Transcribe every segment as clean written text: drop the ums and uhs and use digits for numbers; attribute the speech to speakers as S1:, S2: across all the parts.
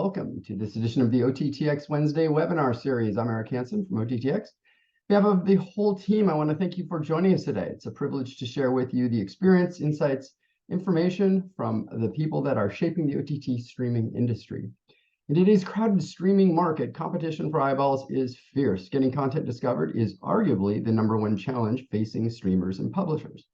S1: welcome to this edition of the OTT.X Wednesday Webinar series. I'm Eric Hansen from OTT.X. On behalf of the whole team, I want to thank you for joining us today. It's a privilege to share with you the experience, insights, information from the people that are shaping the OTT streaming industry. In today's crowded streaming market, competition for eyeballs is fierce. Getting content discovered is arguably the #1 challenge facing streamers and publishers.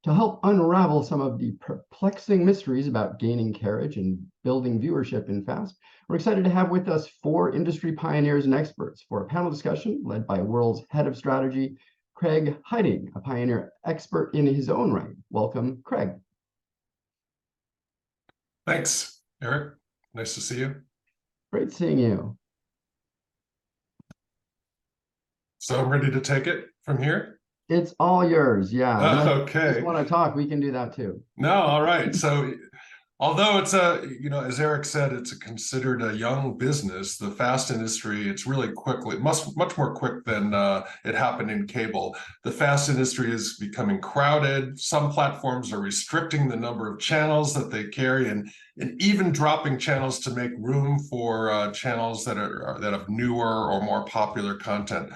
S1: To help unravel some of the perplexing mysteries about gaining carriage and building viewership in FAST, we're excited to have with us 4 industry pioneers and experts for a panel discussion led by Wurl's head of strategy, Craig Heiting, a pioneer expert in his own right. Welcome, Craig.
S2: Thanks, Eric. Nice to see you.
S1: Great seeing you.
S2: So I'm ready to take it from here?
S1: It's all yours, yeah.
S2: Okay.
S1: If you just want to talk, we can do that too.
S2: No, all right. So although it's as Eric said, it's considered a young business, the FAST industry, it's really quickly, much more quick than it happened in cable. The FAST industry is becoming crowded. Some platforms are restricting the number of channels that they carry and even dropping channels to make room for channels that have newer or more popular content.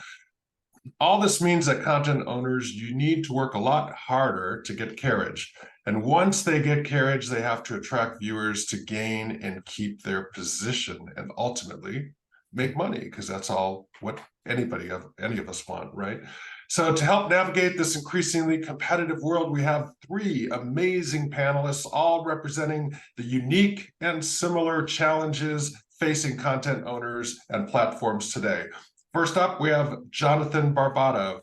S2: All this means that content owners, you need to work a lot harder to get carriage. And once they get carriage, they have to attract viewers to gain and keep their position and ultimately make money, because that's all what any of us want, right? So to help navigate this increasingly competitive world, we have 3 amazing panelists, all representing the unique and similar challenges facing content owners and platforms today. First up, we have Jonathon Barbato.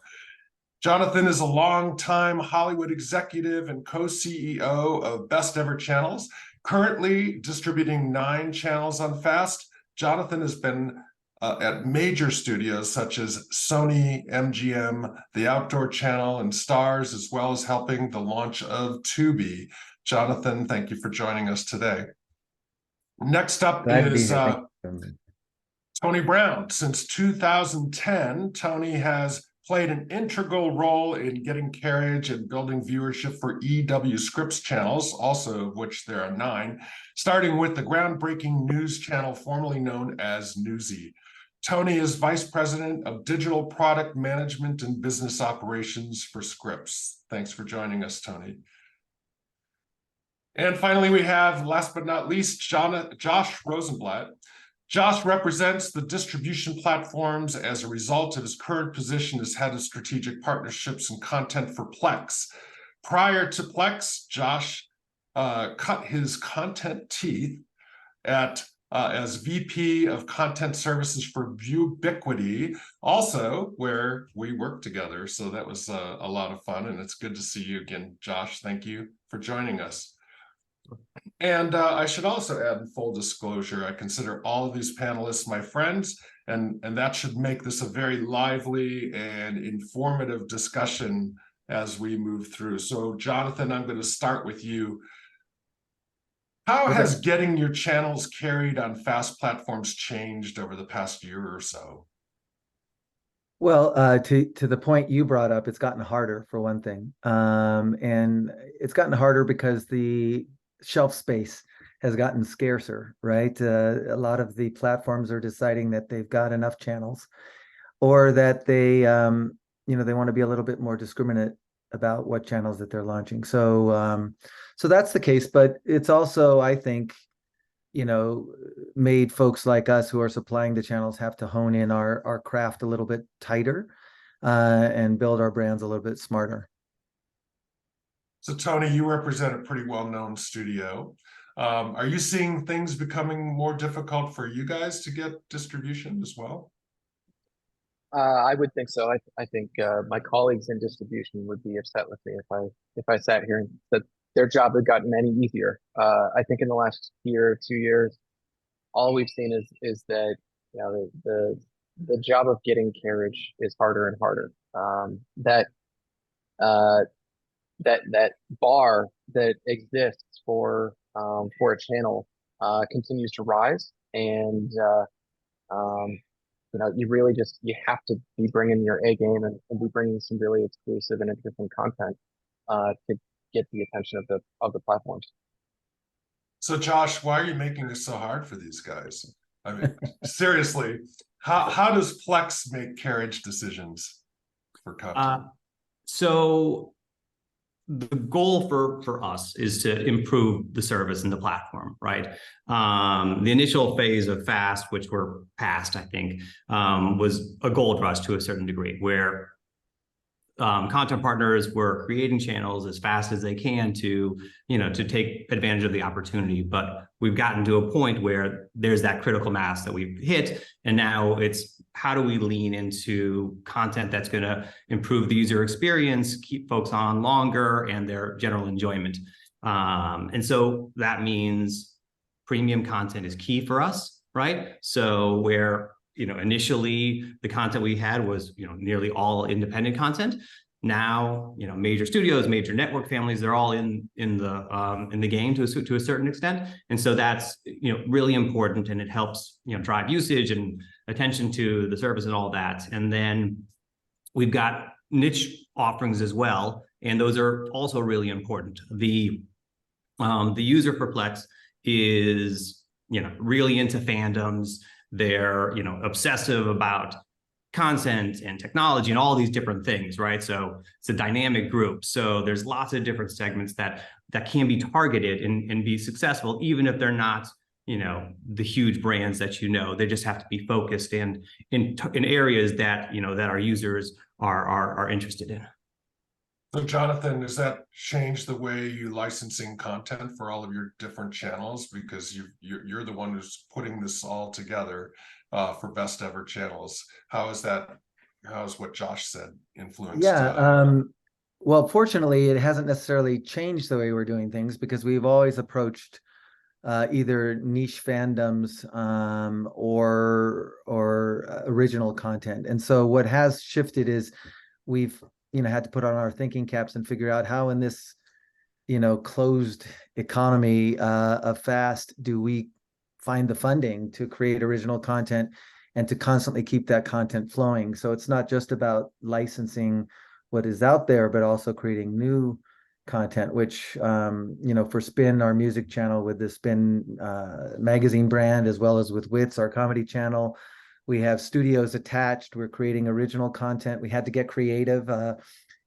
S2: Jonathon is a longtime Hollywood executive and co-CEO of Best Ever Channels, currently distributing 9 channels on FAST. Jonathon has been at major studios such as Sony, MGM, the Outdoor Channel, and Stars, as well as helping the launch of Tubi. Jonathon, thank you for joining us today. Next up is Tony Brown. Since 2010, Tony has played an integral role in getting carriage and building viewership for EW Scripps channels, also of which there are 9, starting with the groundbreaking news channel formerly known as Newsy. Tony is Vice President of Digital Product Management and Business Operations for Scripps. Thanks for joining us, Tony. And finally, we have, last but not least, Josh Rosenblatt. Josh represents the distribution platforms as a result of his current position as head of strategic partnerships and content for Plex. Prior to Plex, Josh cut his content teeth as VP of Content Services for Ubiquity, also where we work together. So that was a lot of fun, and it's good to see you again, Josh. Thank you for joining us. And I should also add, in full disclosure, I consider all of these panelists my friends, and that should make this a very lively and informative discussion as we move through. So, Jonathon, I'm going to start with you. How has getting your channels carried on FAST platforms changed over the past year or so?
S3: Well, to the point you brought up, it's gotten harder, for one thing. And it's gotten harder because the shelf space has gotten scarcer, right? A lot of the platforms are deciding that they've got enough channels, or that they, they want to be a little bit more discriminate about what channels that they're launching. So, so that's the case. But it's also, I think, made folks like us who are supplying the channels have to hone in our craft a little bit tighter and build our brands a little bit smarter.
S2: So, Tony, you represent a pretty well-known studio. Are you seeing things becoming more difficult for you guys to get distribution as well?
S4: I would think so. I think my colleagues in distribution would be upset with me if I sat here and said their job had gotten any easier. I think in the last year or 2 years, all we've seen is that the job of getting carriage is harder and harder. That bar that exists for a channel continues to rise, and you really you have to be bringing your A game and be bringing some really exclusive and interesting content to get the attention of the platforms.
S2: So Josh, why are you making it so hard for these guys? I mean, seriously, how does Plex make carriage decisions for content?
S5: So the goal for us is to improve the service and the platform, right? The initial phase of FAST, which we're past, I think, was a gold rush to a certain degree, where content partners were creating channels as fast as they can to, to take advantage of the opportunity. But we've gotten to a point where there's that critical mass that we've hit. And now it's how do we lean into content that's going to improve the user experience, keep folks on longer, and their general enjoyment. And so that means premium content is key for us, right? So where initially the content we had was, nearly all independent content. Now, major studios, major network families, they're all in the game to a certain extent. And so that's, really important, and it helps, drive usage and attention to the service and all that. And then we've got niche offerings as well. And those are also really important. The user for Plex is, really into fandoms. They're, obsessive about content and technology and all these different things, right? So it's a dynamic group. So there's lots of different segments that can be targeted and be successful, even if they're not, the huge brands that they just have to be focused in areas that, that our users are interested in.
S2: So Jonathon, does that change the way you licensing content for all of your different channels? Because you're the one who's putting this all together for best ever channels. How's what Josh said influenced?
S3: Yeah. Well, fortunately, it hasn't necessarily changed the way we're doing things, because we've always approached either niche fandoms or original content. And so what has shifted is we've had to put on our thinking caps and figure out how in this, closed economy of FAST do we find the funding to create original content and to constantly keep that content flowing. So it's not just about licensing what is out there, but also creating new content, which, for Spin, our music channel, with the Spin magazine brand, as well as with Wits, our comedy channel, we have studios attached. We're creating original content. We had to get creative.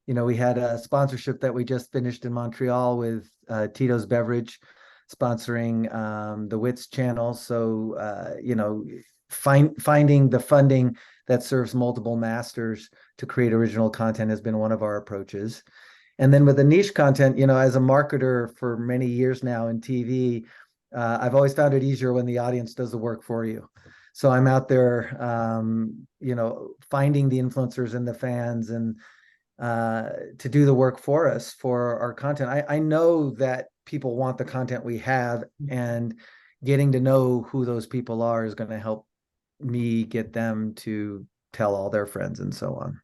S3: We had a sponsorship that we just finished in Montreal with Tito's Beverage sponsoring the Wits channel. So, finding the funding that serves multiple masters to create original content has been one of our approaches. And then with the niche content, as a marketer for many years now in TV, I've always found it easier when the audience does the work for you. So I'm out there, finding the influencers and the fans and to do the work for us for our content. I know that people want the content we have, and getting to know who those people are is going to help me get them to tell all their friends and so on.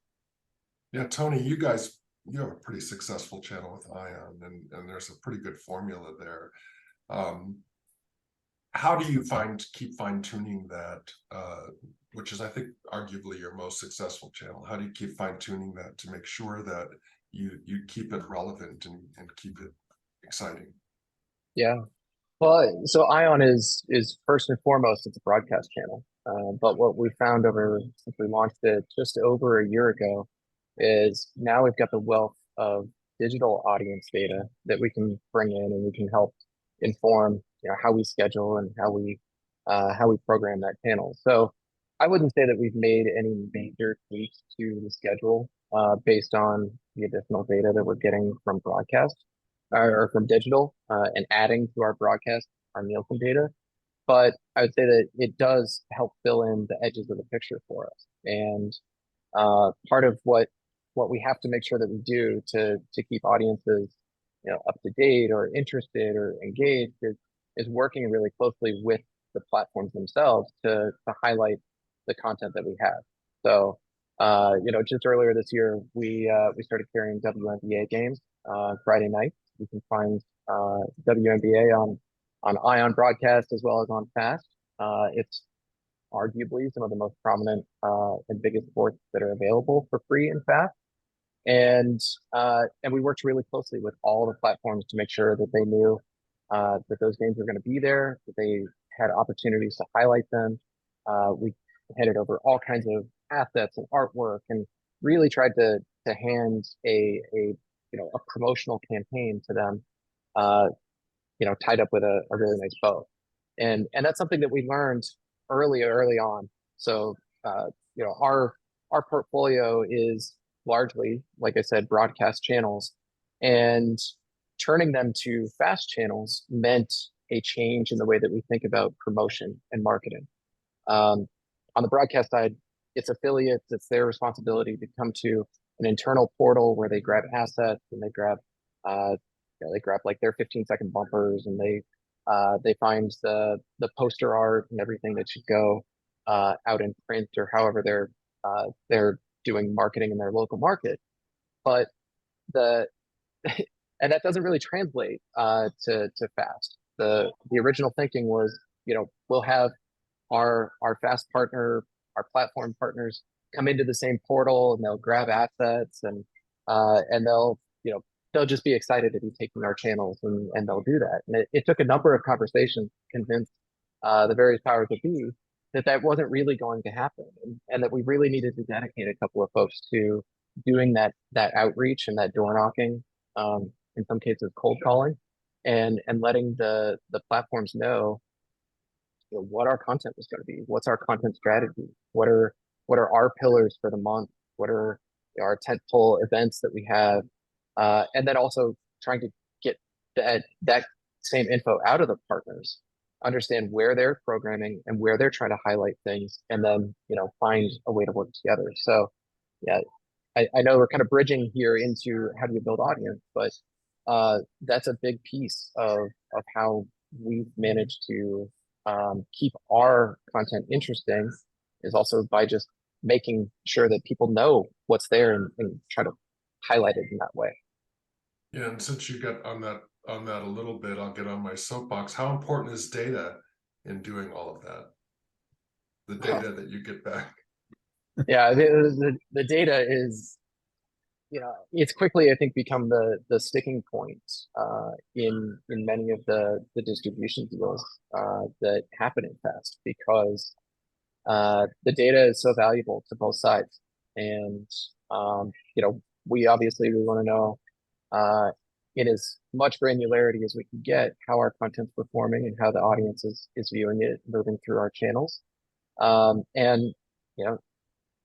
S2: Yeah, Tony, you have a pretty successful channel with Ion, and there's a pretty good formula there. How do you keep fine-tuning that, which is, I think, arguably your most successful channel? How do you keep fine-tuning that to make sure that you keep it relevant and keep it exciting?
S4: Yeah. Well, so Ion is first and foremost, it's a broadcast channel. But what we found since we launched it just over a year ago is now we've got the wealth of digital audience data that we can bring in, and we can help inform how we schedule and how we program that channel. So I wouldn't say that we've made any major tweaks to the schedule based on the additional data that we're getting from broadcast or from digital and adding to our broadcast, our Nielsen data. But I would say that it does help fill in the edges of the picture for us. And part of what we have to make sure that we do to keep audiences up to date or interested or engaged is working really closely with the platforms themselves to highlight the content that we have. So just earlier this year, we started carrying WNBA games Friday night. You can find WNBA on Ion broadcast as well as on FAST. It's arguably some of the most prominent and biggest sports that are available for free in FAST. And we worked really closely with all the platforms to make sure that they knew that those games were going to be there, that they had opportunities to highlight them. We headed over all kinds of assets and artwork, and really tried to hand a promotional campaign to them, tied up with a really nice bow. And that's something that we learned early on. So our portfolio is largely, like I said, broadcast channels, and turning them to fast channels meant a change in the way that we think about promotion and marketing. On the broadcast side, it's affiliates, it's their responsibility to come to an internal portal where they grab assets and they grab like their 15-second bumpers, and they find the poster art and everything that should go out in print, or however they're doing marketing in their local market. But and that doesn't really translate to fast. The original thinking was, we'll have our fast partner, our platform partners come into the same portal, and they'll grab assets, and they'll just be excited to be taking our channels, and they'll do that. And it took a number of conversations to convince the various powers that be that wasn't really going to happen, and that we really needed to dedicate a couple of folks to doing that outreach and that door knocking, in some cases cold calling, and letting the platforms know, what our content was going to be, what's our content strategy, what are our pillars for the month, what are our tentpole events that we have, and then also trying to get that same info out of the partners, understand where they're programming and where they're trying to highlight things, and then find a way to work together. So yeah, I know we're kind of bridging here into how do you build audience, but that's a big piece of how we've managed to keep our content interesting, is also by just making sure that people know what's there, and try to highlight it in that way.
S2: Yeah, and since you got on that a little bit, I'll get on my soapbox. How important is data in doing all of that? The data that you get back.
S4: Yeah, the data is, it's quickly, I think, become the sticking point in many of the distribution deals that happen in Fast, because the data is so valuable to both sides. And we obviously want to know in as much granularity as we can get how our content's performing and how the audience is viewing it, moving through our channels, and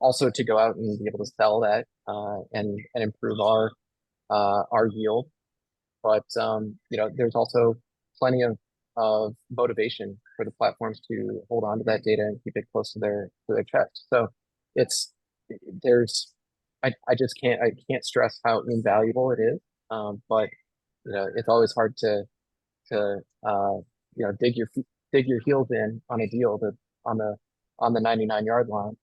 S4: also to go out and be able to sell that and improve our yield. But there's also plenty of motivation for the platforms to hold on to that data and keep it close to their chest. So I can't stress how invaluable it is. But it's always hard to dig your heels in on a deal that's on the 99-yard line.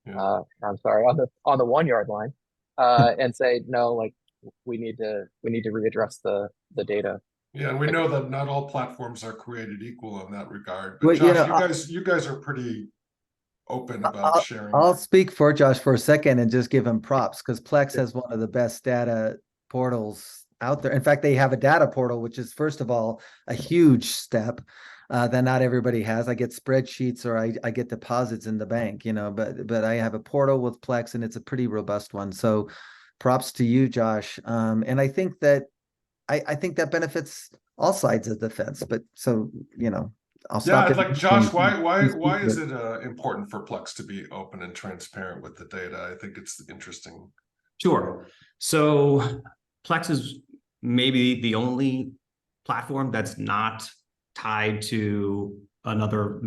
S4: Yeah. I'm sorry, on the 1-yard line, and say no, like we need to readdress the data.
S2: Yeah, and we know that not all platforms are created equal in that regard. But Josh, you guys are pretty open about sharing.
S3: I'll speak for Josh for a second and just give him props, because Plex has one of the best data portals out there. In fact, they have a data portal, which is, first of all, a huge step that not everybody has. I get spreadsheets, or I get deposits in the bank, but I have a portal with Plex, and it's a pretty robust one. So props to you, Josh. And I think that I think that benefits all sides of the fence. But so, I'll stop.
S2: Yeah, like Josh, why is it important for Plex to be open and transparent with the data? I think it's interesting.
S5: Sure. So Plex is maybe the only platform that's not tied to another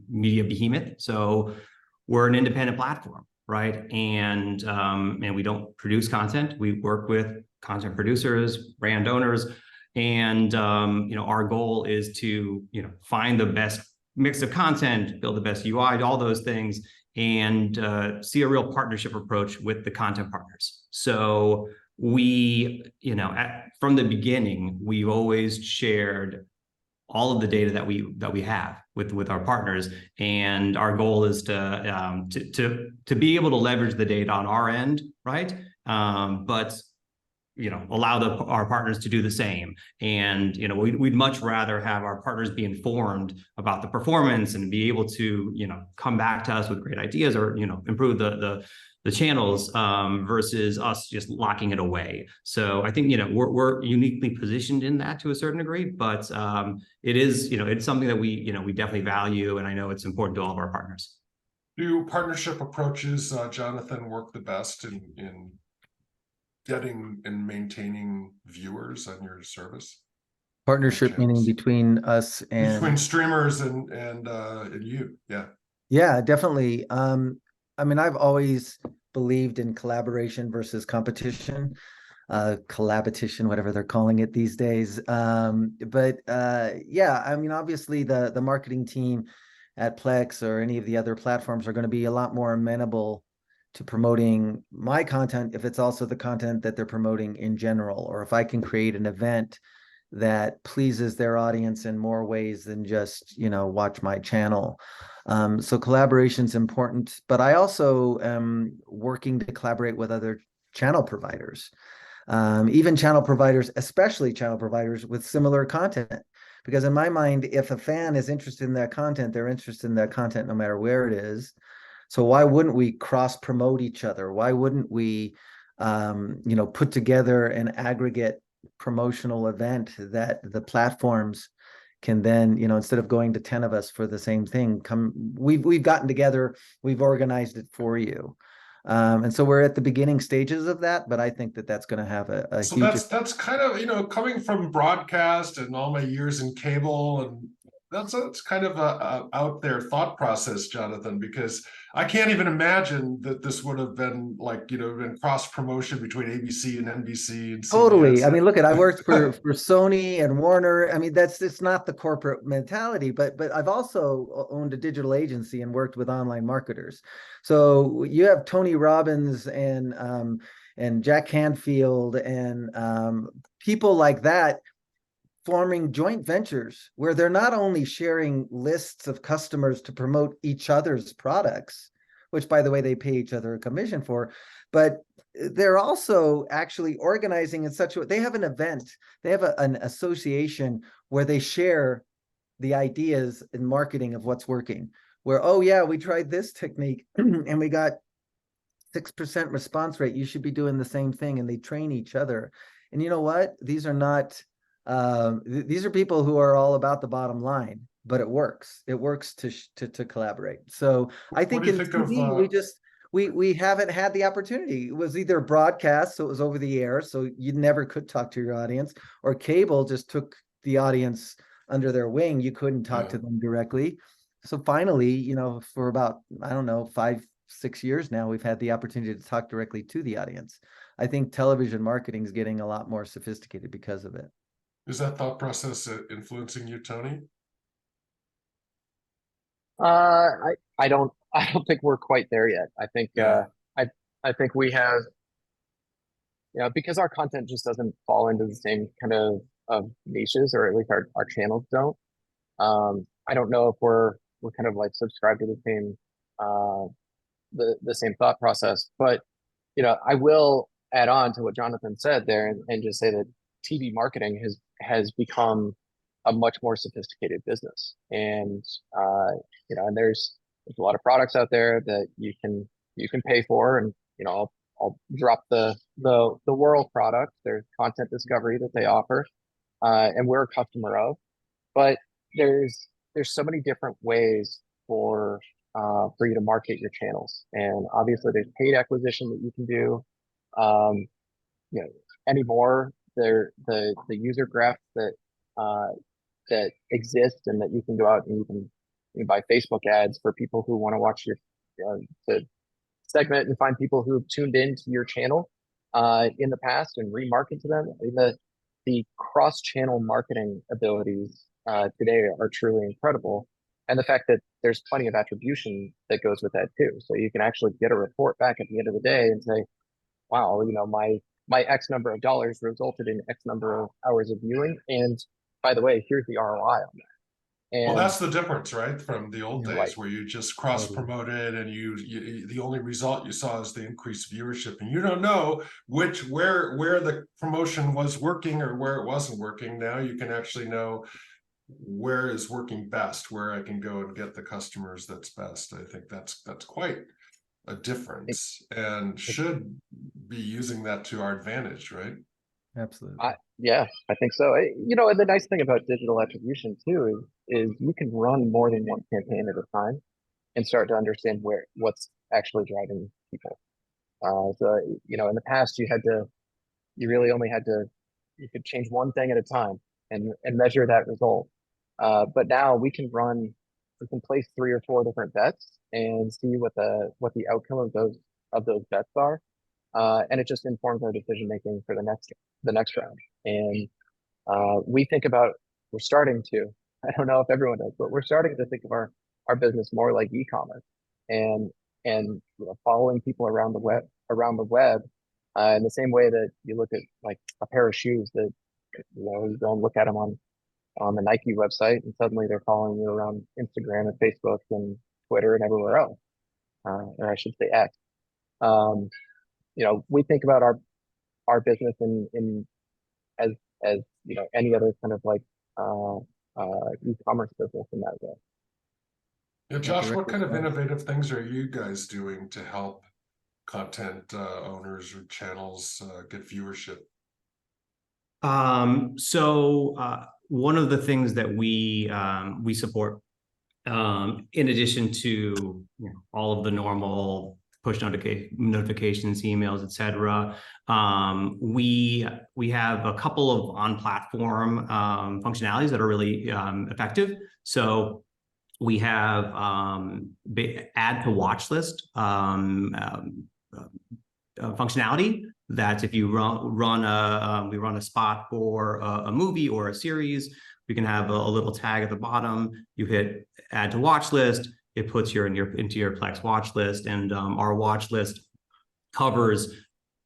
S5: media behemoth. So we're an independent platform, right? And we don't produce content. We work with content producers, brand owners, and our goal is to find the best mix of content, build the best UI, all those things, and see a real partnership approach with the content partners. So we, from the beginning, we've always shared all of the data that we have with our partners, and our goal is to be able to leverage the data on our end, right? But allow our partners to do the same. And, we'd much rather have our partners be informed about the performance and be able to, come back to us with great ideas or, improve the channels versus us just locking it away. So I think, we're uniquely positioned in that to a certain degree, but it is, it's something that we definitely value. And I know it's important to all of our partners.
S2: Do partnership approaches, Jonathon, work the best in getting and maintaining viewers on your service?
S3: Partnership meaning between us and
S2: between streamers and you.
S3: Yeah, definitely. I mean, I've always believed in collaboration versus competition, collaboration, whatever they're calling it these days. But yeah, I mean, obviously the marketing team at Plex or any of the other platforms are going to be a lot more amenable to promoting my content if it's also the content that they're promoting in general, or if I can create an event that pleases their audience in more ways than just, watch my channel. So collaboration is important, but I also am working to collaborate with other channel providers, even channel providers, especially channel providers with similar content. Because in my mind, if a fan is interested in that content, they're interested in that content no matter where it is. So why wouldn't we cross promote each other? Why wouldn't we, put together an aggregate promotional event that the platforms can then, instead of going to 10 of us for the same thing, we've gotten together, we've organized it for you. And so we're at the beginning stages of that, but I think that that's going to have a
S2: so
S3: huge.
S2: That's kind of, coming from broadcast and all my years in cable, and that's kind of a out there thought process, Jonathon, because I can't even imagine that this would have been like, been cross promotion between ABC and NBC and CBS.
S3: Totally. I mean, look I worked for Sony and Warner. I mean, it's not the corporate mentality, but I've also owned a digital agency and worked with online marketers. So you have Tony Robbins and Jack Canfield and people like that forming joint ventures where they're not only sharing lists of customers to promote each other's products, which by the way, they pay each other a commission for, but they're also actually organizing in such a way. They have an event, they have an association where they share the ideas in marketing of what's working, where, oh yeah, we tried this technique and we got 6% response rate. You should be doing the same thing. And they train each other. And you know what? These are not, these are people who are all about the bottom line, but it works. It works to collaborate. So I think in TV, we haven't had the opportunity. It was either broadcast, so it was over the air, so you never could talk to your audience, or cable just took the audience under their wing. You couldn't talk to them directly. So finally, for about, I don't know, 5-6 years now, we've had the opportunity to talk directly to the audience. I think television marketing is getting a lot more sophisticated because of it.
S2: Is that thought process influencing you, Tony?
S4: I don't think we're quite there yet. I think I think we have, because our content just doesn't fall into the same kind of niches, or at least our channels don't. I don't know if we're kind of like subscribed to the same the same thought process, but I will add on to what Jonathon said there and just say that TV marketing has become a much more sophisticated business, and and there's a lot of products out there that you can pay for, and I'll drop the Wurl product. There's content discovery that they offer, and we're a customer of, but there's so many different ways for you to market your channels, and obviously there's paid acquisition that you can do. Anymore, the user graph that exist, and that you can go out and you can buy Facebook ads for people who want to watch your the segment and find people who've tuned into your channel in the past and remarket to them. I mean, the cross-channel marketing abilities today are truly incredible, and the fact that there's plenty of attribution that goes with that too. So you can actually get a report back at the end of the day and say, wow, my X number of dollars resulted in X number of hours of viewing, and by the way, here's the ROI on that.
S2: Well,
S4: And
S2: that's the difference, right, from the old days
S4: right,
S2: where you just cross-promoted and you the only result you saw is the increased viewership, and you don't know where the promotion was working or where it wasn't working. Now you can actually know where is working best, where I can go and get the customers that's best. I think that's quite a difference and should be using that to our advantage, right?
S3: Absolutely.
S4: yeah, I think so. You know, and the nice thing about digital attribution too is you can run more than one campaign at a time and start to understand what's actually driving people. So you know, in the past you really only had to, you could change one thing at a time and measure that result. But now we can place 3 or 4 different bets and see what the outcome of those bets are. And it just informs our decision making for the next round. And we think about, we're starting to, I don't know if everyone does, but we're starting to think of our business more like e-commerce and you know, following people around the web in the same way that you look at like a pair of shoes that, you know, you go and look at them on the Nike website and suddenly they're following you around Instagram and Facebook and Twitter and everywhere else, or I should say X. You know, we think about our business in as you know, any other kind of like e-commerce business in that way.
S2: Yeah, Josh, what
S3: Direct
S2: kind of
S3: response.
S2: innovative things are you guys doing to help content owners or channels get viewership?
S5: One of the things that we support, in addition to, you know, all of the normal push notifications, emails, etc., we have a couple of on-platform functionalities that are really effective. So we have add to watch list functionality that if you run a spot for a movie or a series, we can have a little tag at the bottom. You hit add to watch list, it puts you into your Plex watch list, and our watch list covers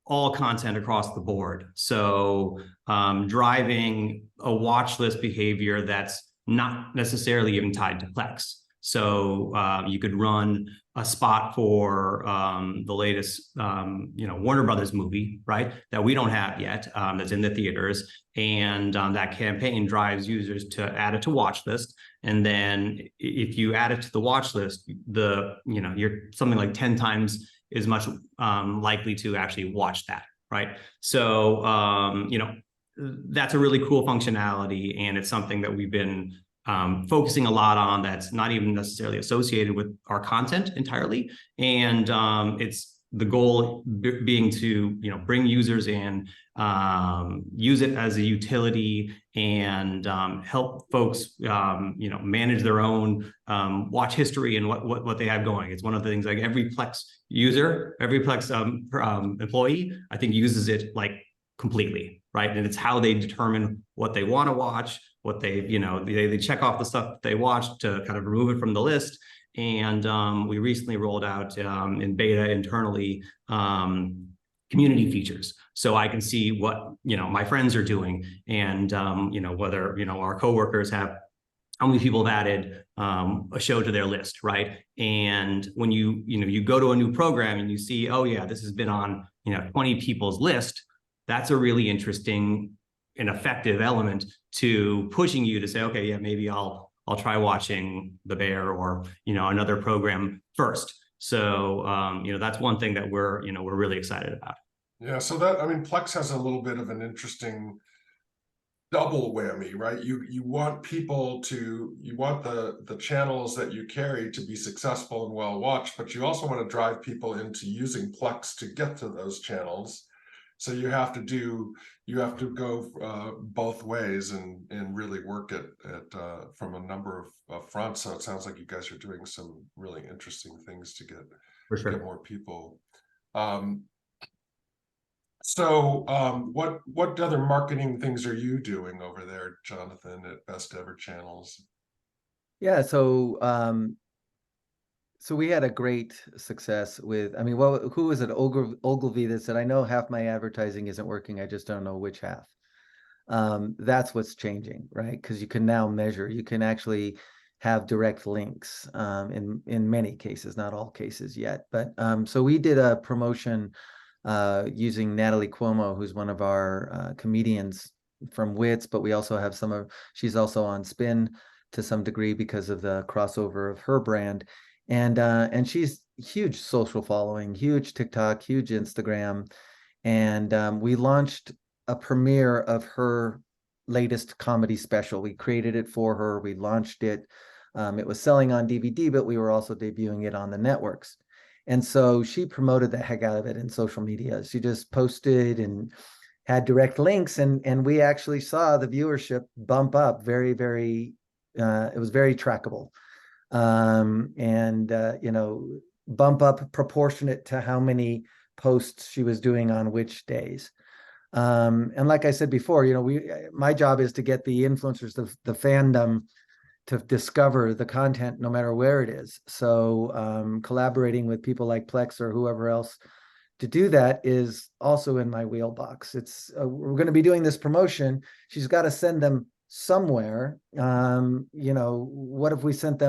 S5: all content across the board. So driving a watch list behavior that's not necessarily even tied to Plex. So you could run a spot for the latest, you know, Warner Brothers movie, right? That we don't have yet, that's in the theaters, and that campaign drives users to add it to watch list. And then if you add it to the watch list, you know, you're something like 10 times as much likely to actually watch that, right? So you know, that's a really cool functionality, and it's something that we've been focusing a lot on that's not even necessarily associated with our content entirely. And it's the goal being to, you know, bring users in, use it as a utility, and help folks, you know, manage their own watch history and what they have going. It's one of the things, like every Plex user, every Plex employee, I think, uses it like completely, right? And it's how they determine what they want to watch, what they, you know, they check off the stuff they watched to kind of remove it from the list. And we recently rolled out in beta internally community features, so I can see what, you know, my friends are doing, and you know, whether, you know, our coworkers have, how many people have added a show to their list, right? And when you know, you go to a new program and you see, oh yeah, this has been on, you know, 20 people's list, that's a really interesting and effective element to pushing you to say, okay, yeah, maybe I'll try watching The Bear or, you know, another program first. So you know, that's one thing that we're really excited about.
S2: Yeah, so that, I mean, Plex has a little bit of an interesting double whammy, right? You want people to, you want the channels that you carry to be successful and well watched, but you also want to drive people into using Plex to get to those channels. So you have to go both ways and really work at from a number of fronts. So it sounds like you guys are doing some really interesting things to get more people. What other marketing things are you doing over there, Jonathon, at Best Ever Channels?
S3: Yeah, so so we had a great success with, I mean, well, who was it? Ogilvy that said, I know half my advertising isn't working, I just don't know which half. That's what's changing, right? Because you can now measure, you can actually have direct links in many cases, not all cases yet. But so we did a promotion using Natalie Cuomo, who's one of our comedians from Wits, but we also have she's also on Spin to some degree because of the crossover of her brand. And she's huge social following, huge TikTok, huge Instagram. And we launched a premiere of her latest comedy special. We created it for her. We launched it. It was selling on DVD, but we were also debuting it on the networks. And so she promoted the heck out of it in social media. She just posted and had direct links, and we actually saw the viewership bump up very, very, it was very trackable. You know, bump up proportionate to how many posts she was doing on which days. And like I said before, you know, my job is to get the influencers, the fandom, to discover the content no matter where it is. So collaborating with people like Plex or whoever else to do that is also in my wheelbox. It's we're going to be doing this promotion. She's got to send them somewhere. You know, what if we sent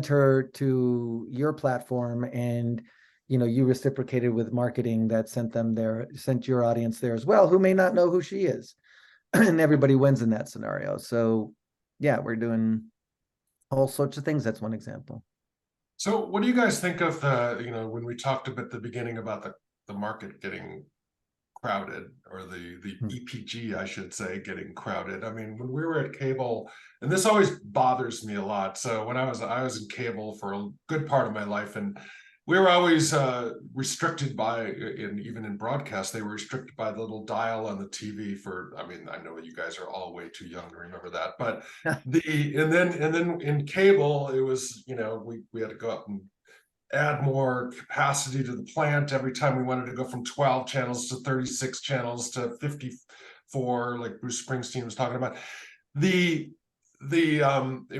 S3: her to your platform, and you know, you reciprocated with marketing that sent them there, sent your audience there as well, who may not know who she is, and everybody wins in that scenario. So yeah, we're doing all sorts of things. That's one example.
S2: So what do you guys think of the, you know, when we talked at the beginning about the market getting crowded, or the EPG, I should say, getting crowded? I mean, when we were at cable, and this always bothers me a lot. So when I was in cable for a good part of my life, and we were always restricted by, even in broadcast, they were restricted by the little dial on the TV for, I mean, I know you guys are all way too young to remember that, but and then in cable, it was, you know, we had to go up and add more capacity to the plant every time we wanted to go from 12 channels to 36 channels to 54, like Bruce Springsteen was talking about. It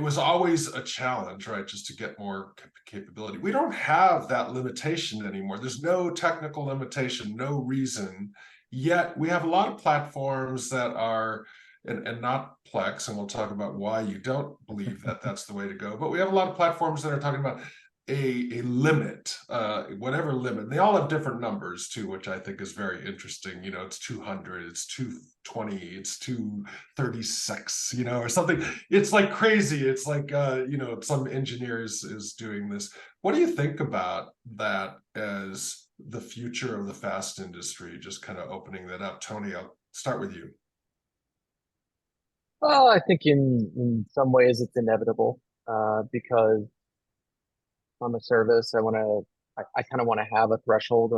S2: was always a challenge, right, just to get more capability. We don't have that limitation anymore. There's no technical limitation, no reason, yet we have a lot of platforms that are, and not Plex, and we'll talk about why you don't believe that that's the way to go, but we have a lot of platforms that are talking about a limit, whatever limit. They all have different numbers too, which I think is very interesting. You know, it's 200, it's 220, it's 236, you know, or something. It's like crazy. It's like, you know, some engineer is doing this. What do you think about that as the future of the FAST industry, just kind of opening that up? Tony, I'll start with you.
S4: Well, I think in some ways it's inevitable, because on the service, I kind of want to have a threshold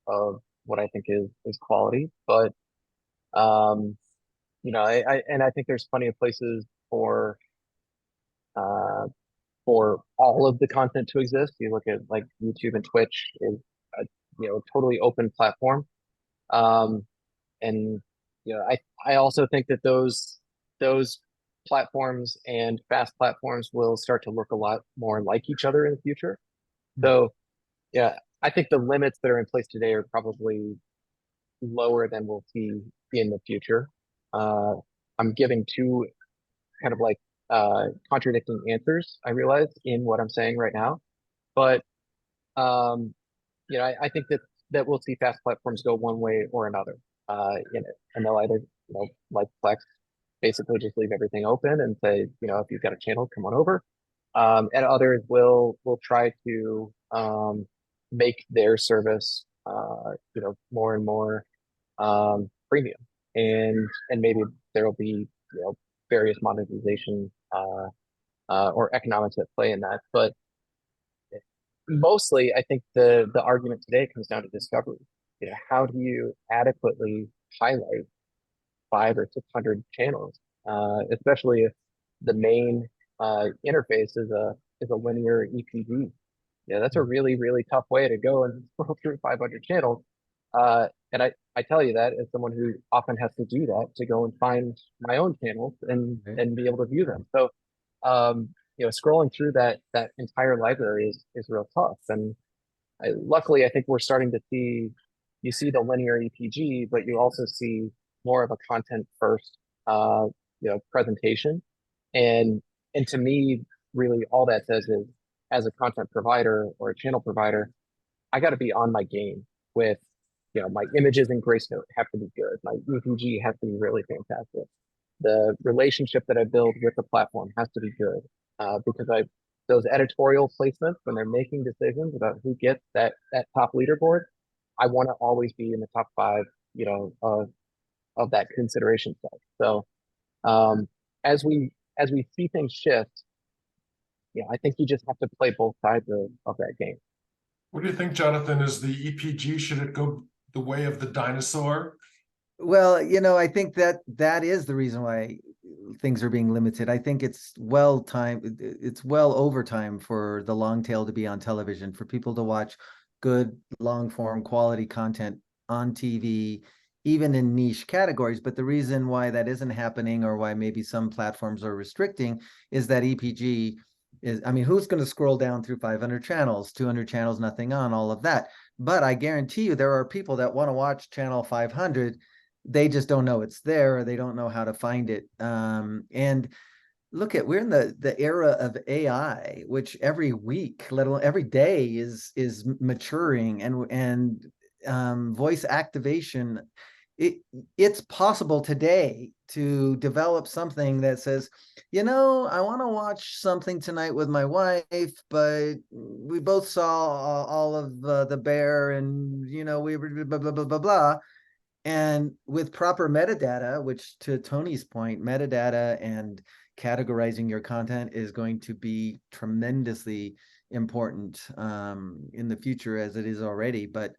S4: of what I think is quality. But you know, I think there's plenty of places for all of the content to exist. You look at like YouTube and Twitch is a, you know, totally open platform. And you know, I also think that those platforms and fast platforms will start to look a lot more like each other in the future. So yeah, I think the limits that are in place today are probably lower than we'll see in the future. I'm giving two kind of like contradicting answers, I realize, in what I'm saying right now. But you know, I think that we'll see fast platforms go one way or another. In it, and they'll either, you know, like Plex, basically just leave everything open and say, you know, if you've got a channel, come on over. And others will try to make their service, you know, more and more premium, and maybe there will be, you know, various monetization or economics at play in that. But mostly, I think the argument today comes down to discovery. You know, how do you adequately highlight 500 or 600 channels, especially if the main interface is a linear EPG? Yeah, that's a really, really tough way to go and scroll through 500 channels. And I tell you that as someone who often has to do that to go and find my own channels and be able to view them. So, you know, scrolling through that entire library is real tough. And luckily, I think we're starting to see, you see the linear EPG, but you also see more of a content first, you know, presentation. And to me, really all that says is, as a content provider or a channel provider, I got to be on my game with, my images in Gracenote have to be good. My EPG has to be really fantastic. The relationship that I build with the platform has to be good, because those editorial placements, when they're making decisions about who gets that top leaderboard, I want to always be in the top 5, of that consideration set. So as we see things shift, I think you just have to play both sides of that game.
S2: What do you think, Jonathan? Is the EPG, should it go the way of the dinosaur?
S3: Well, I think that is the reason why things are being limited. I think it's well over time for the long tail to be on television, for people to watch good long form quality content on TV, even in niche categories. But the reason why that isn't happening, or why maybe some platforms are restricting, is that EPG is, who's going to scroll down through 500 channels, 200 channels, nothing on, all of that. But I guarantee you there are people that want to watch channel 500. They just don't know it's there, or they don't know how to find it. And we're in the era of AI, which every week, let alone every day, is maturing, and voice activation. It's possible today to develop something that says, I want to watch something tonight with my wife, but we both saw all of the Bear, and we were blah blah blah blah blah. And with proper metadata, which, to Tony's point, metadata and categorizing your content is going to be tremendously important in the future, as it is already. But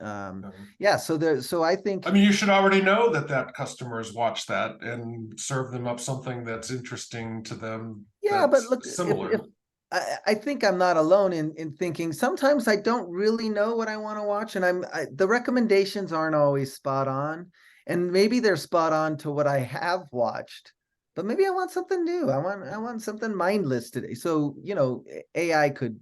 S3: yeah, so I think,
S2: you should already know that customers watch that and serve them up something that's interesting to them.
S3: Yeah, but look,
S2: similar.
S3: I think I'm not alone in thinking sometimes I don't really know what I want to watch, and the recommendations aren't always spot on, and maybe they're spot on to what I have watched, but maybe I want something new. I want something mindless today. So AI could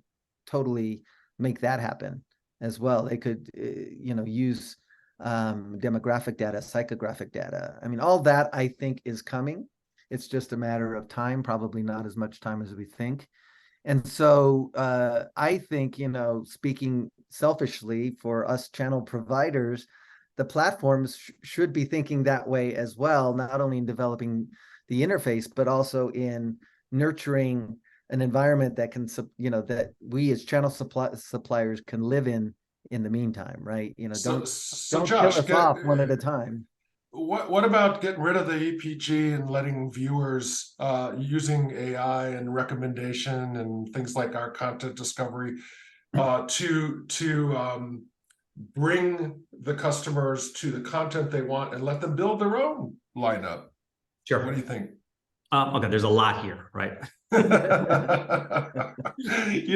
S3: totally make that happen as well. They could use demographic data, psychographic data. All that I think is coming. It's just a matter of time, probably not as much time as we think. And so I think, speaking selfishly for us channel providers, the platforms should be thinking that way as well, not only in developing the interface, but also in nurturing an environment that can, that we as channel suppliers can live in the meantime, right? Don't
S2: Josh,
S3: kill us off one at a time.
S2: What about getting rid of the EPG and letting viewers using AI and recommendation and things like our content discovery to bring the customers to the content they want and let them build their own lineup?
S5: Sure.
S2: What do you think?
S5: Okay, there's a lot here, right?
S2: You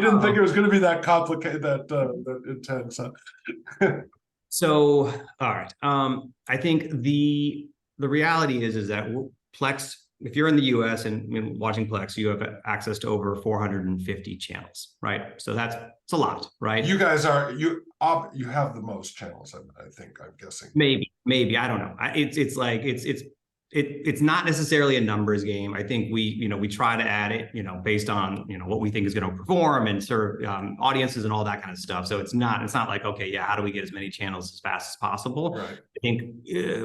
S2: didn't think it was going to be that complicated, that intense, huh?
S5: So, all right. I think the reality is that Plex, if you're in the US and watching Plex, you have access to over 450 channels, right? So it's a lot, right?
S2: You guys you have the most channels, I think, I'm guessing.
S5: Maybe, I don't know. It's not necessarily a numbers game. I think we try to add it, based on, what we think is going to perform and serve audiences and all that kind of stuff. So it's not like, okay, yeah, how do we get as many channels as fast as possible?
S2: Right.
S5: I think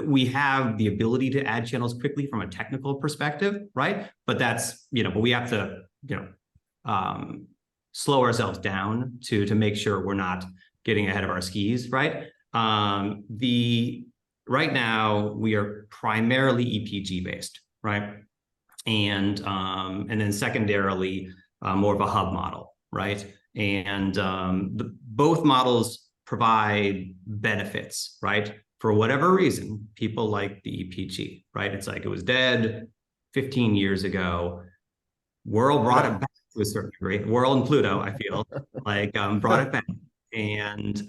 S5: we have the ability to add channels quickly from a technical perspective, right? But that's, but we have to, slow ourselves down to make sure we're not getting ahead of our skis, right? Right now, we are primarily EPG based, right? And then secondarily, more of a hub model, right? And both models provide benefits, right? For whatever reason, people like the EPG, right? It's like it was dead 15 years ago. Wurl brought it back to a certain degree. Wurl and Pluto, I feel like brought it back, and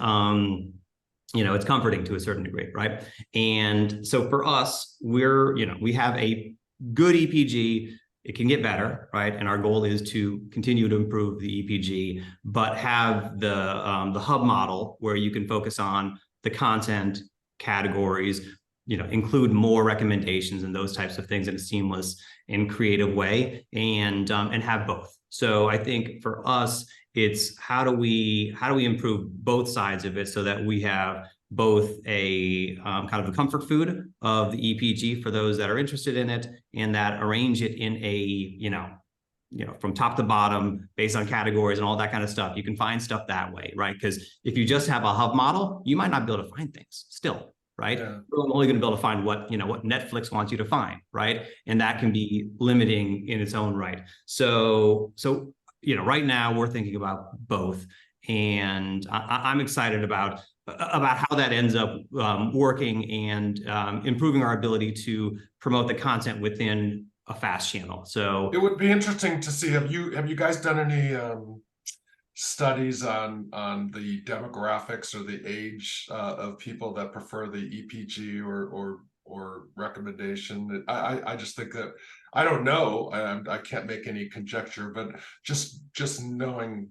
S5: it's comforting to a certain degree, right? And so for us, we have a good EPG. It can get better, right? And our goal is to continue to improve the EPG, but have the hub model where you can focus on the content categories include more recommendations and those types of things in a seamless and creative way, and have both. So I think for us, it's how do we improve both sides of it so that we have both a kind of a comfort food of the EPG for those that are interested in it, and that arrange it in a, from top to bottom based on categories and all that kind of stuff. You can find stuff that way, right? Because if you just have a hub model, you might not be able to find things still, right? Yeah. You're only going to be able to find what Netflix wants you to find, right? And that can be limiting in its own right. So right now we're thinking about both, and I'm excited about how that ends up working and improving our ability to promote the content within a FAST channel. So
S2: it would be interesting to see, have you guys done any studies on the demographics or the age of people that prefer the EPG or recommendation? I just think that, I don't know, I can't make any conjecture, but just knowing,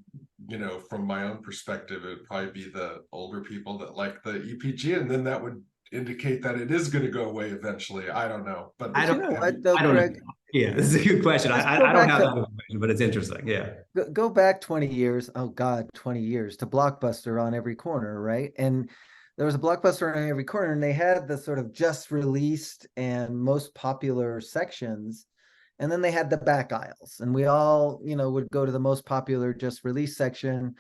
S2: from my own perspective, it would probably be the older people that like the EPG, and then that would indicate that it is going to go away eventually. I don't know, but
S3: I don't know what though, Greg.
S5: Yeah, this is a good question. I don't have that information, but it's interesting. Yeah.
S3: Go back 20 years. Oh God, 20 years to Blockbuster on every corner, right? And there was a Blockbuster on every corner, and they had the sort of just released and most popular sections. And then they had the back aisles, and we all, would go to the most popular just released section.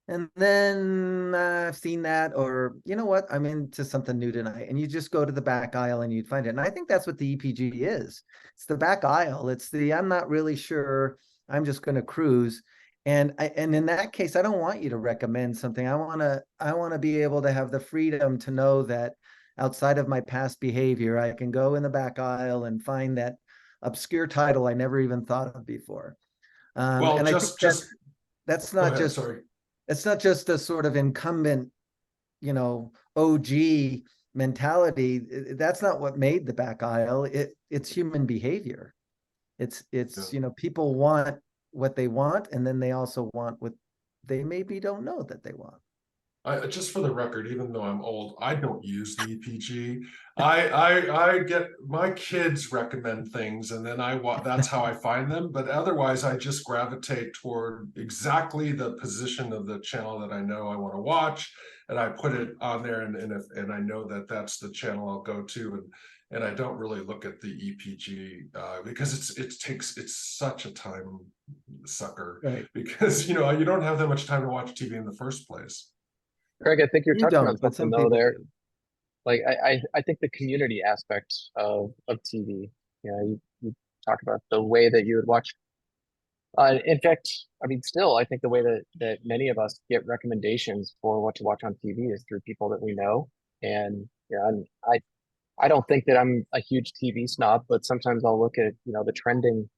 S3: And then I've seen that, or you know what, I'm into something new tonight. And you just go to the back aisle and you'd find it. And I think that's what the EPG is. It's the back aisle. It's I'm not really sure. I'm just going to cruise. And in that case, I don't want you to recommend something. I want to be able to have the freedom to know that outside of my past behavior, I can go in the back aisle and find that obscure title I never even thought of before.
S2: Well,
S3: and that's not just.
S2: Sorry.
S3: It's not just a sort of incumbent, OG mentality. That's not what made the back aisle. It's human behavior. It's people want what they want, and then they also want what they maybe don't know that they want.
S2: Just for the record, even though I'm old, I don't use the EPG. I get my kids recommend things, and then that's how I find them. But otherwise, I just gravitate toward exactly the position of the channel that I know I want to watch, and I put it on there, and I know that that's the channel I'll go to, and I don't really look at the EPG because it's such a time sucker,
S3: right?
S2: Because you don't have that much time to watch TV in the first place.
S4: Greg, I think you're touching on something though there.
S3: Do.
S4: Like I think the community aspect of TV, you talk about the way that you would watch. In fact, I mean, still, I think the way that many of us get recommendations for what to watch on TV is through people that we know. And I don't think that I'm a huge TV snob, but sometimes I'll look at the trending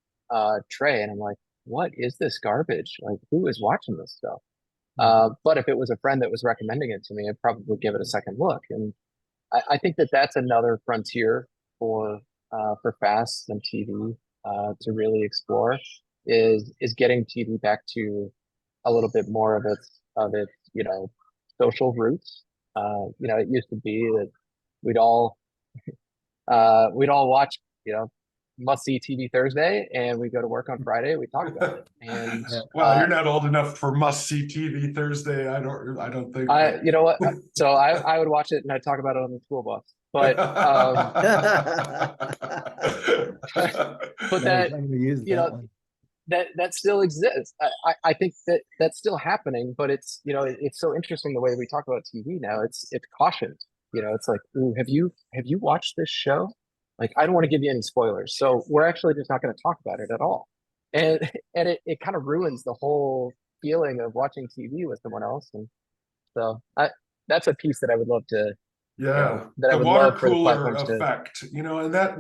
S4: tray, and I'm like, what is this garbage? Like, who is watching this stuff? But if it was a friend that was recommending it to me, I'd probably give it a second look. And I think that that's another frontier for FAST and TV to really explore is getting TV back to a little bit more of its social roots. It used to be that we'd all watch must-see TV Thursday, and we go to work on Friday. We talk about it. And
S2: well, you're not old enough for must-see TV Thursday. I don't think.
S4: You know what? So I would watch it and I'd talk about it on the school bus. But but that still exists. I think that that's still happening. But it's it's so interesting the way we talk about TV now. It's cautioned. It's like, ooh, have you watched this show? Like, I don't want to give you any spoilers, so we're actually just not going to talk about it at all. And it kind of ruins the whole feeling of watching TV with someone else. And so that's a piece that I would love to,
S2: that
S4: I
S2: the
S4: would
S2: water
S4: love for the
S2: cooler
S4: platforms
S2: effect, and that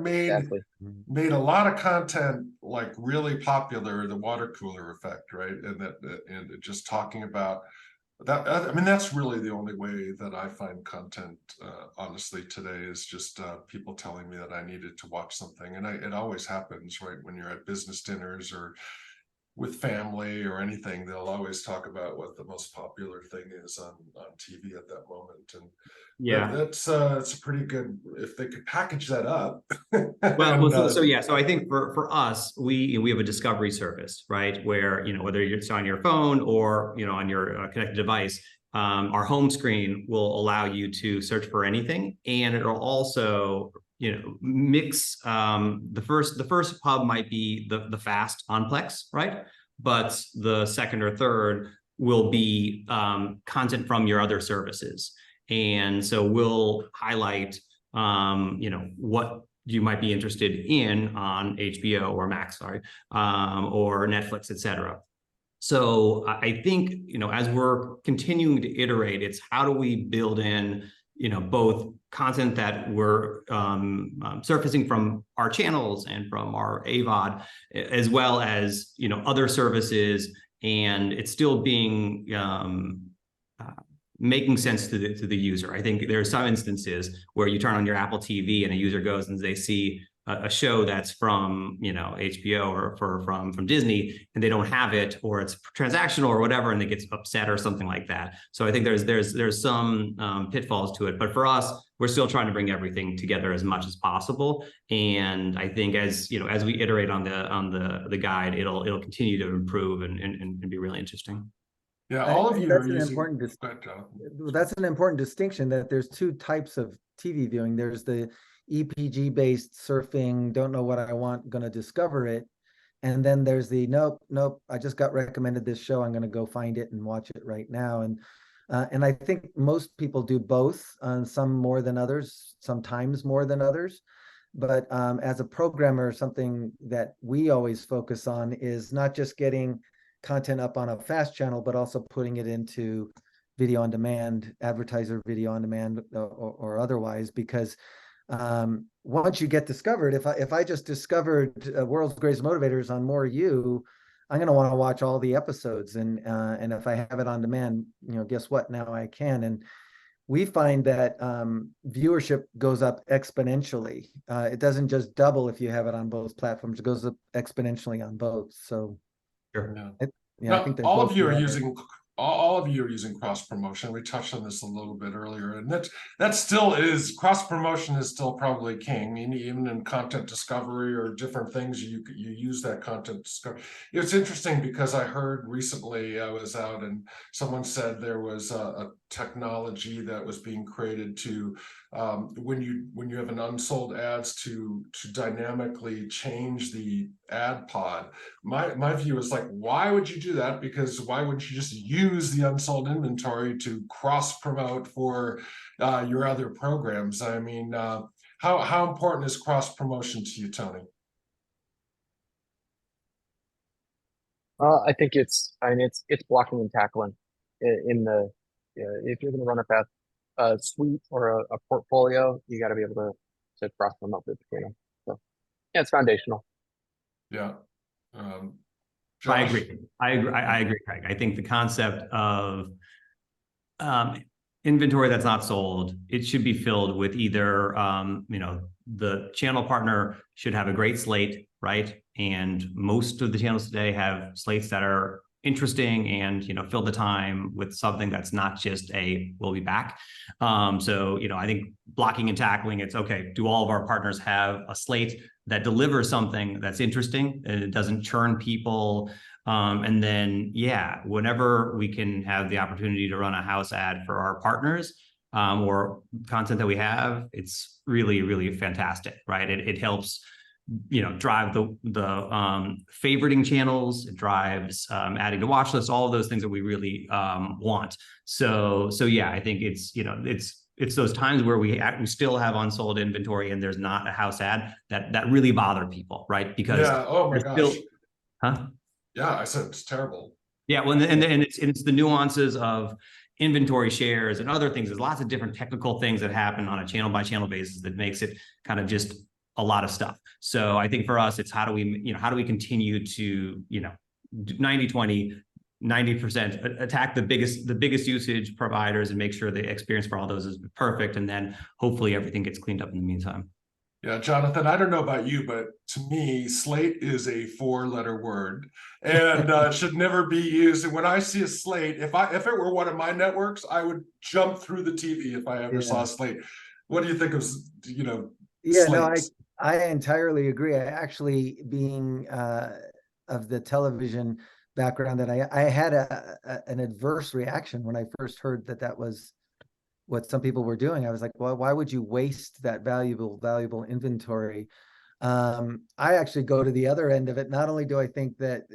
S2: made a lot of content like really popular, the water cooler effect, right? And just talking about that, I mean, that's really the only way that I find content, honestly, today, is just people telling me that I needed to watch something. And it always happens, right? When you're at business dinners or with family or anything, they'll always talk about what the most popular thing is on TV at that moment. And
S5: Yeah.
S2: that's it's a pretty good, if they could package that up.
S5: So I think for us, we have a discovery service, right? Where, whether it's on your phone or, on your connected device, our home screen will allow you to search for anything, and it'll also, mix, the first hub might be the fast on Plex, right? But the second or third will be content from your other services. And so we'll highlight, what you might be interested in on HBO or Max, or Netflix, et cetera. So I think, as we're continuing to iterate, it's how do we build in, both content that we're surfacing from our channels and from our AVOD, as well as, other services, and it's still being making sense to the user. I think there are some instances where you turn on your Apple TV and a user goes and they see a show that's from, HBO or from Disney, and they don't have it, or it's transactional or whatever, and they get upset or something like that. So I think there's some pitfalls to it, but for us, we're still trying to bring everything together as much as possible. And I think as we iterate on the guide, it'll continue to improve and be really interesting.
S2: Yeah, all of you are using.
S3: That's an important distinction, that there's two types of TV viewing. There's the EPG based surfing, don't know what I want, gonna discover it. And then there's the nope, I just got recommended this show, I'm gonna go find it and watch it right now. And I think most people do both, some more than others, sometimes more than others. But as a programmer, something that we always focus on is not just getting content up on a fast channel, but also putting it into video on demand, advertiser video on demand, or otherwise, because once you get discovered, if I just discovered World's Greatest Motivators on More You, I'm going to want to watch all the episodes, and if I have it on demand, guess what? Now I can. And we find that viewership goes up exponentially. It doesn't just double if you have it on both platforms; it goes up exponentially on both. So,
S2: sure.
S3: I think
S2: all of you are using. All of you are using cross promotion. We touched on this a little bit earlier, and that still is, cross promotion is still probably king. I mean, even in content discovery or different things, you use that content discovery. It's interesting because I heard recently, I was out and someone said there was a technology that was being created to when you have an unsold ads to dynamically change the ad pod. My view is like, why would you do that? Because why wouldn't you just use the unsold inventory to cross promote for your other programs? I mean, how important is cross promotion to you, Tony?
S4: I think it's blocking and tackling in the, if you're going to run a suite or a portfolio, you got to be able to cross promote between them. So yeah, it's foundational.
S2: Yeah.
S5: I agree. I agree, Craig. I think the concept of inventory that's not sold, it should be filled with either, the channel partner should have a great slate, right? And most of the channels today have slates that are interesting and, fill the time with something that's not just we'll be back. So, I think blocking and tackling, it's okay. Do all of our partners have a slate that delivers something that's interesting and it doesn't churn people? And then, whenever we can have the opportunity to run a house ad for our partners, or content that we have, it's really, really fantastic, right? It helps, drive the favoriting channels. It drives adding to watch lists, all of those things that we really want. So yeah, I think it's those times where we still have unsold inventory and there's not a house ad that really bother people, right? Because
S2: oh my gosh,
S5: huh?
S2: Yeah, I said it's terrible.
S5: Yeah, well, and it's the nuances of inventory shares and other things. There's lots of different technical things that happen on a channel by channel basis that makes it kind of just a lot of stuff. So I think for us, it's how do we continue to 90-20, 90% attack the biggest usage providers and make sure the experience for all those is perfect, and then hopefully everything gets cleaned up in the meantime.
S2: Yeah, Jonathan, I don't know about you, but to me, slate is a 4-letter word and should never be used. And when I see a slate, if it were one of my networks, I would jump through the TV if I ever saw a slate. What do you think of,
S3: Yeah, no,
S2: slates?
S3: I entirely agree. I actually, being of the television background, that I had an adverse reaction when I first heard that was what some people were doing. I was like, well, why would you waste that valuable inventory? I actually go to the other end of it. Not only do I think that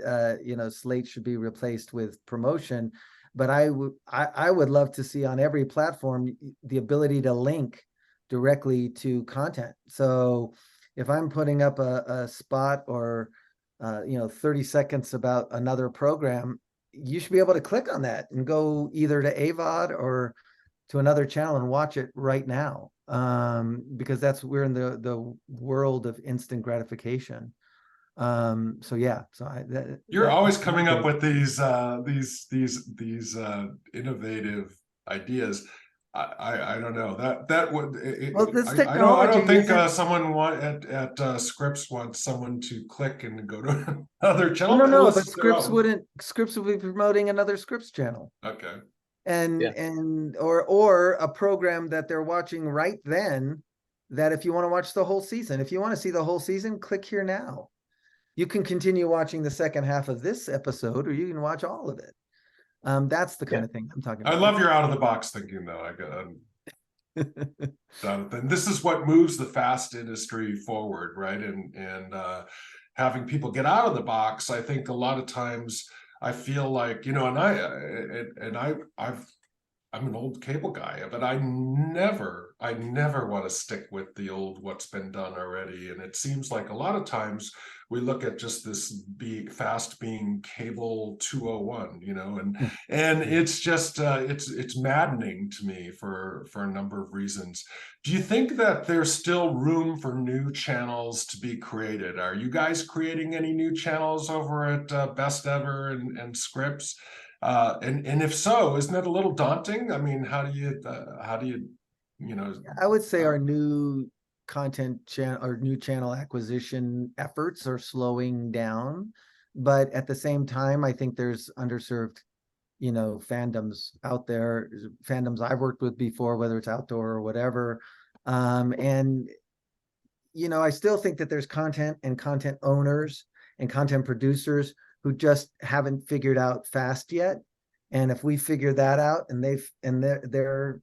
S3: slate should be replaced with promotion, but I would love to see on every platform the ability to link directly to content. So if I'm putting up a spot or 30 seconds about another program, you should be able to click on that and go either to AVOD or to another channel and watch it right now, because we're in the world of instant gratification. So yeah,
S2: You're always coming up with these innovative ideas. I don't know that would
S3: well, this
S2: I
S3: technology
S2: don't think
S3: isn't.
S2: someone at Scripps wants someone to click and go to another channel.
S3: No,
S2: unless
S3: but
S2: it's their own.
S3: Scripps would be promoting another Scripps channel.
S2: Okay.
S3: Or a program that they're watching right then, that if you want to watch the whole season, if you want to see the whole season, click here now. You can continue watching the second half of this episode, or you can watch all of it. That's the kind of thing I'm talking about.
S2: I love your out of the box thinking, though. Jonathan, this is what moves the fast industry forward, right? And having people get out of the box. I think a lot of times I feel like, I'm an old cable guy, but I never want to stick with the old what's been done already. And it seems like a lot of times we look at just this being cable 201, and it's just it's maddening to me for a number of reasons. Do you think that there's still room for new channels to be created? Are you guys creating any new channels over at Best Ever and Scripps? And if so, isn't that a little daunting? I mean, how do you
S3: I would say our new content channel or new channel acquisition efforts are slowing down, but at the same time, I think there's underserved, fandoms out there, fandoms I've worked with before, whether it's outdoor or whatever. And I still think that there's content and content owners and content producers who just haven't figured out fast yet. And if we figure that out, and they're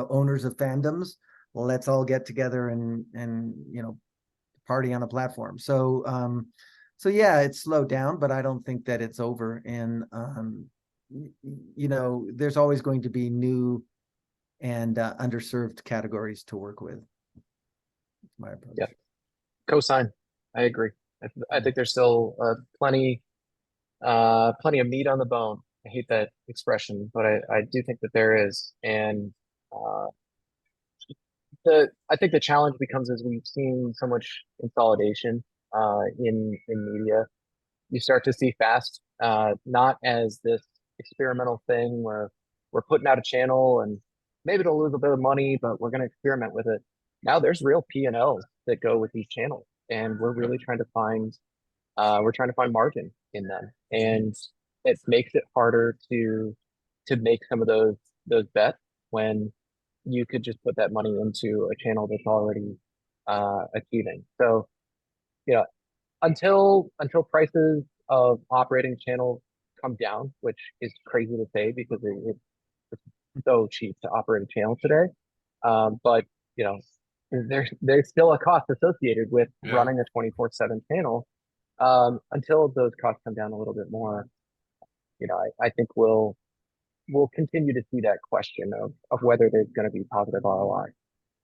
S3: owners of fandoms, well, let's all get together and party on a platform. So yeah, it's slowed down, but I don't think that it's over. And there's always going to be new and underserved categories to work with. That's my approach.
S4: Yeah, cosign. I agree. I think there's still plenty of meat on the bone. I hate that expression, but I do think that there is. And I think the challenge becomes, as we've seen so much consolidation in media, you start to see fast not as this experimental thing where we're putting out a channel and maybe it'll lose a bit of money, but we're going to experiment with it. Now there's real P&Ls that go with these channels, and we're really trying to find margin in them, and it makes it harder to make some of those bets when you could just put that money into a channel that's already achieving. So, until prices of operating channels come down, which is crazy to say because it's so cheap to operate a channel today. But there's still a cost associated with running a 24/7 channel. Until those costs come down a little bit more, I think we'll continue to see that question of whether there's going to be positive ROI.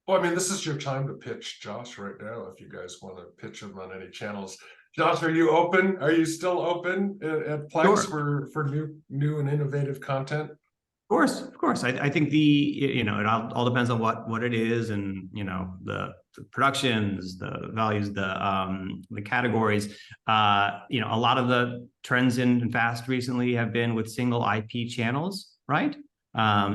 S2: Well, I mean, this is your time to pitch Josh right now, if you guys want to pitch him on any channels. Josh, are you open? Are you still open at Plex for new and innovative content?
S5: Of course. I think it all depends on what it is, and the productions, the values, the categories. A lot of the trends in Fast recently have been with single IP channels, right?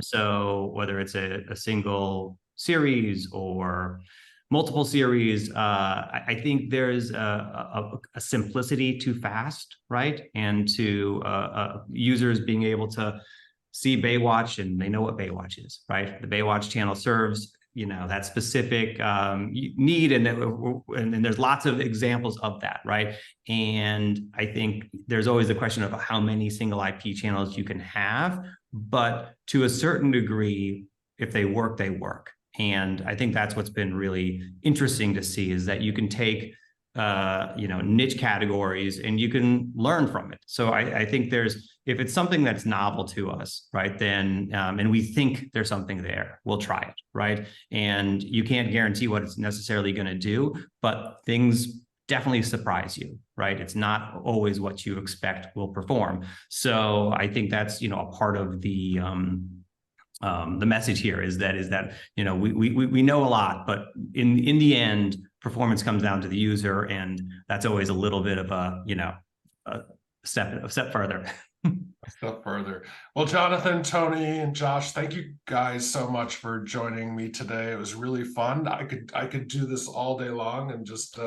S5: So whether it's a single series or multiple series. I think there's a simplicity to fast, right? And to users being able to see Baywatch and they know what Baywatch is, right? The Baywatch channel serves, that specific need, and there's lots of examples of that, right? And I think there's always the question of how many single IP channels you can have, but to a certain degree, if they work, they work. And I think that's what's been really interesting to see, is that you can take niche categories and you can learn from it. So I think if it's something that's novel to us, right, then and we think there's something there, we'll try it, right? And you can't guarantee what it's necessarily going to do, but things definitely surprise you, right? It's not always what you expect will perform. So I think that's a part of the message here is that we know a lot, but in the end, performance comes down to the user, and that's always a little bit of a step further.
S2: A step further. Well, Jonathan, Tony, and Josh, thank you guys so much for joining me today. It was really fun. I could do this all day long and just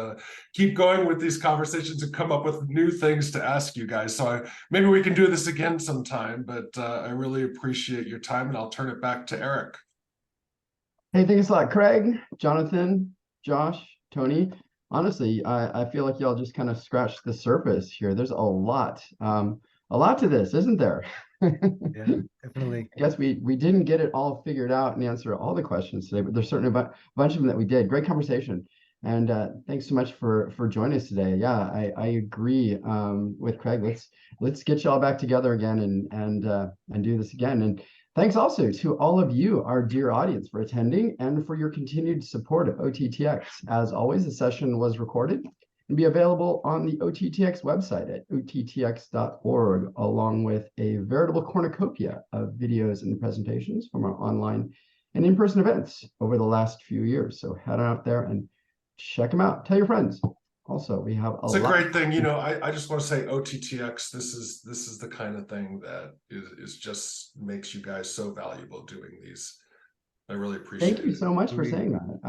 S2: keep going with these conversations and come up with new things to ask you guys. So maybe we can do this again sometime, but I really appreciate your time, and I'll turn it back to Eric.
S1: Hey, thanks a lot, Craig, Jonathan, Josh, Tony. Honestly, I feel like y'all just kind of scratched the surface here. There's a lot to this, isn't there?
S3: Yeah, definitely.
S1: I guess we didn't get it all figured out and answer all the questions today, but there's certainly a bunch of them that we did. Great conversation. And thanks so much for joining us today. Yeah, I agree with Craig. Let's get y'all back together again and do this again. And thanks also to all of you, our dear audience, for attending and for your continued support of OTT.X. As always, the session was recorded and be available on the OTT.X website at OTTX.org, along with a veritable cornucopia of videos and presentations from our online and in-person events over the last few years. So head on out there and check them out. Tell your friends. Also, we have
S2: It's a great thing. I just want to say OTT.X, this is the kind of thing that is just makes you guys so valuable doing these. I really appreciate it.
S1: Thank you so much for saying that.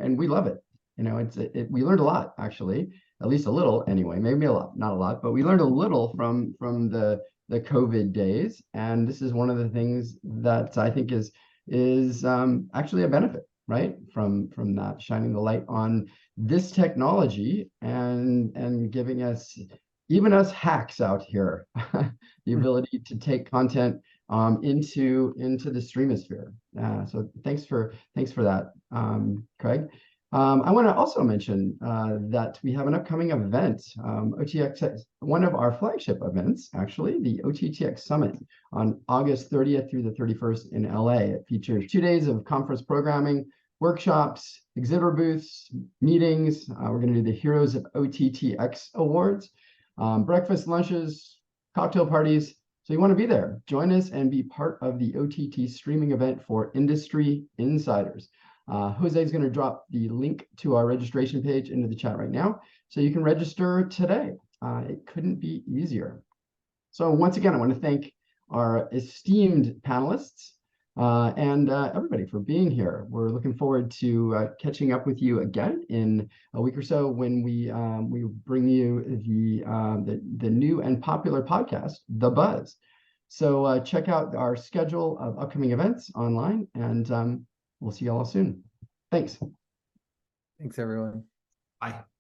S1: And we love it. We learned a lot, actually, at least a little anyway, maybe a lot, not a lot, but we learned a little from the COVID days. And this is one of the things that I think is actually a benefit, right? From that, shining the light on this technology and giving us, even us hacks out here, the ability to take content into the streamosphere. So thanks for that, Craig. I want to also mention that we have an upcoming event, OTT.X, one of our flagship events, actually, the OTT.X Summit on August 30th through the 31st in LA. It features 2 days of conference programming, workshops, exhibitor booths, meetings. We're going to do the Heroes of OTT.X Awards, breakfast, lunches, cocktail parties. So you want to be there. Join us and be part of the OTT streaming event for industry insiders. Jose is going to drop the link to our registration page into the chat right now, so you can register today. It couldn't be easier. So once again, I want to thank our esteemed panelists and everybody for being here. We're looking forward to catching up with you again in a week or so when we bring you the new and popular podcast, The Buzz. So check out our schedule of upcoming events online, and we'll see you all soon. Thanks.
S3: Thanks, everyone.
S5: Bye.